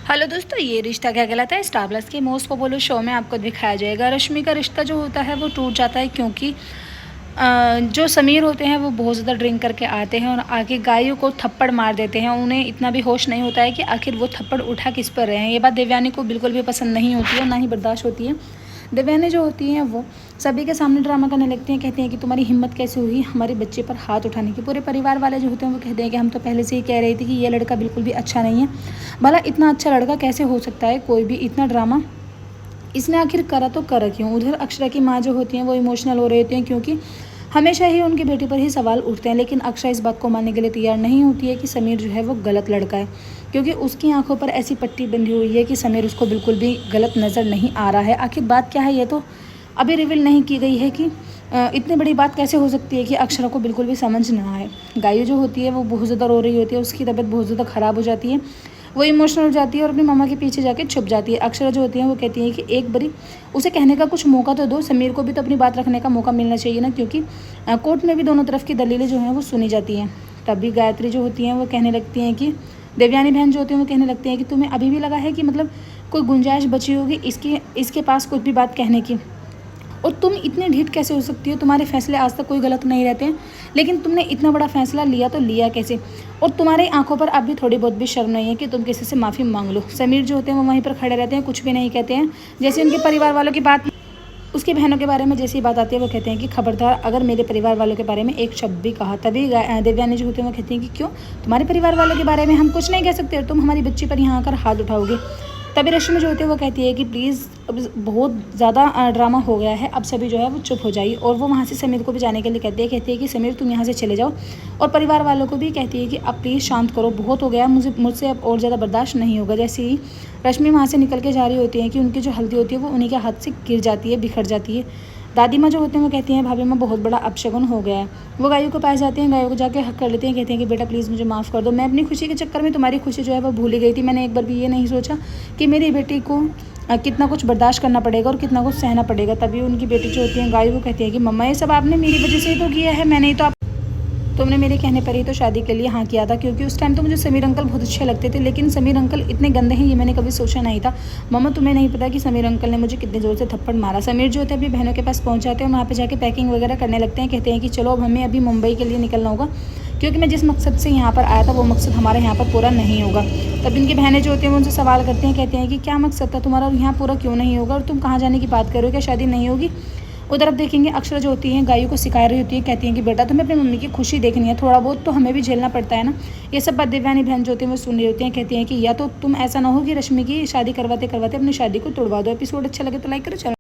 Hello दोस्तों, ये रिश्ता क्या कहलाता है स्टार प्लस के मोस्ट पॉपुलर शो में आपको दिखाया जाएगा। रश्मि का रिश्ता जो होता है वो टूट जाता है क्योंकि जो समीर होते हैं वो बहुत ज़्यादा ड्रिंक करके आते हैं और आगे गायों को थप्पड़ मार देते हैं। उन्हें इतना भी होश नहीं होता है कि आखिर वो थप्पड़ उठा किस पर रहे हैं। ये बात देवयानी को बिल्कुल भी पसंद नहीं होती है, ना ही बर्दाश्त होती है। देवयानी जो होती हैं वो सभी के सामने ड्रामा करने लगती हैं, कहती हैं कि तुम्हारी हिम्मत कैसे हुई हमारे बच्चे पर हाथ उठाने की। पूरे परिवार वाले जो होते हैं वो कहते हैं कि हम तो पहले से ही कह रही थी कि ये लड़का बिल्कुल भी अच्छा नहीं है। भला इतना अच्छा लड़का कैसे हो सकता है, कोई भी इतना ड्रामा इसने आखिर करा तो करा क्यों। उधर अक्षरा की माँ जो होती हैं वो इमोशनल हो रही होती हैं क्योंकि हमेशा ही उनकी बेटी पर ही सवाल उठते हैं, लेकिन अक्षरा इस बात को मानने के लिए तैयार नहीं होती है कि समीर जो है वो गलत लड़का है, क्योंकि उसकी आंखों पर ऐसी पट्टी बंधी हुई है कि समीर उसको बिल्कुल भी गलत नज़र नहीं आ रहा है। आखिर बात क्या है ये तो अभी रिवील नहीं की गई है कि इतनी बड़ी बात कैसे हो सकती है कि अक्षरा को बिल्कुल भी समझ ना आए। गायू जो होती है वो बहुत ज़्यादा रो रही होती है, उसकी तबीयत बहुत ज़्यादा ख़राब हो जाती है, वो इमोशनल हो जाती है और अपनी मामा के पीछे जाके छुप जाती है। अक्षरा जो होती है वो कहती है कि एक बारी उसे कहने का कुछ मौका तो दो, समीर को भी तो अपनी बात रखने का मौका मिलना चाहिए ना, क्योंकि कोर्ट में भी दोनों तरफ की दलीलें जो हैं वो सुनी जाती हैं। तभी गायत्री जो होती हैं वो कहने लगती हैं कि देवयानी बहन जो होती हैं वो कहने लगती हैं कि तुम्हें अभी भी लगा है कि मतलब कोई गुंजाइश बची होगी इसके पास कुछ भी बात कहने की, और तुम इतने ढीठ कैसे हो सकती हो। तुम्हारे फैसले आज तक कोई गलत नहीं रहते हैं, लेकिन तुमने इतना बड़ा फैसला लिया तो लिया कैसे, और तुम्हारी आंखों पर अब भी थोड़ी बहुत भी शर्म नहीं है कि तुम किसी से माफ़ी मांग लो। समीर जो होते हैं वो वहीं पर खड़े रहते हैं, कुछ भी नहीं कहते हैं। जैसे उनके परिवार वालों की बात, उसकी बहनों के बारे में जैसी बात आती है वो कहते हैं कि खबरदार अगर मेरे परिवार वालों के बारे में एक शब्द भी कहा। तभी देवयानी जो होते हैं वो कहती हैं कि क्यों, तुम्हारे परिवार वालों के बारे में हम कुछ नहीं कह सकते और तुम हमारी बच्ची पर यहाँ आकर हाथ उठाओगे। तभी रश्मि जो होती है वो कहती है कि प्लीज़ अब बहुत ज़्यादा ड्रामा हो गया है, अब सभी जो है वो चुप हो जाइए। और वो वहाँ से समीर को भी जाने के लिए कहती है कि समीर तुम यहाँ से चले जाओ, और परिवार वालों को भी कहती है कि अब प्लीज़ शांत करो, बहुत हो गया, मुझसे अब और ज़्यादा बर्दाश्त नहीं होगा। जैसे ही रश्मि वहाँ से निकल के जा रही होती है कि उनकी जो हल्दी होती है वो उन्हीं के हाथ से गिर जाती है, बिखर जाती है। दादी माँ जो होती हैं वो कहती हैं भाभी माँ बहुत बड़ा अपशगुन हो गया है। वो गायों के पास जाती हैं, गायों को जाके हक कर लेती हैं, कहती हैं कि बेटा प्लीज़ मुझे माफ़ कर दो, मैं अपनी खुशी के चक्कर में तुम्हारी खुशी जो है वो भूल ही गई थी। मैंने एक बार भी ये नहीं सोचा कि मेरी बेटी को कितना कुछ बर्दाश्त करना पड़ेगा और कितना कुछ सहना पड़ेगा। तभी उनकी बेटी जो होती है गायों को कहती है कि मम्मा ये सब आपने मेरी वजह से ही तो किया है, मैंने ही तो तुमने मेरे कहने पर ही तो शादी के लिए हाँ किया था, क्योंकि उस टाइम तो मुझे समीर अंकल बहुत अच्छे लगते थे, लेकिन समीर अंकल इतने गंदे हैं ये मैंने कभी सोचा नहीं था। मम्मा तुम्हें नहीं पता कि समीर अंकल ने मुझे कितने ज़ोर से थप्पड़ मारा। समीर जो होते हैं अपनी बहनों के पास पहुंच जाते हैं, वहाँ पे जाके पैकिंग वगैरह करने लगते हैं, कहते हैं कि चलो अब हमें अभी मुंबई के लिए निकलना होगा, क्योंकि मैं जिस मकसद से यहाँ पर आया था वो मकसद हमारे यहाँ पर पूरा नहीं होगा। तब इनकी बहनें जो होती हैं वो उनसे सवाल करते हैं, कहते हैं कि क्या मकसद था तुम्हारा और यहाँ पूरा क्यों नहीं होगा, और तुम कहाँ जाने की बात कर रहे हो, क्या शादी नहीं होगी। उधर अब देखेंगे अक्षरा जो होती हैं गायों को सिखा रही होती है, कहती हैं कि बेटा तुम्हें अपनी मम्मी की खुशी देखनी है, थोड़ा बहुत तो हमें भी झेलना पड़ता है ना। ये सब बात देवयानी बहन जो होती हैं वो सुन रही होती हैं, कहती हैं कि या तो तुम ऐसा ना हो कि रश्मि की शादी करवाते करवाते अपनी शादी को तोड़वा दो। एपिसोड अच्छा लगे तो लाइक करो।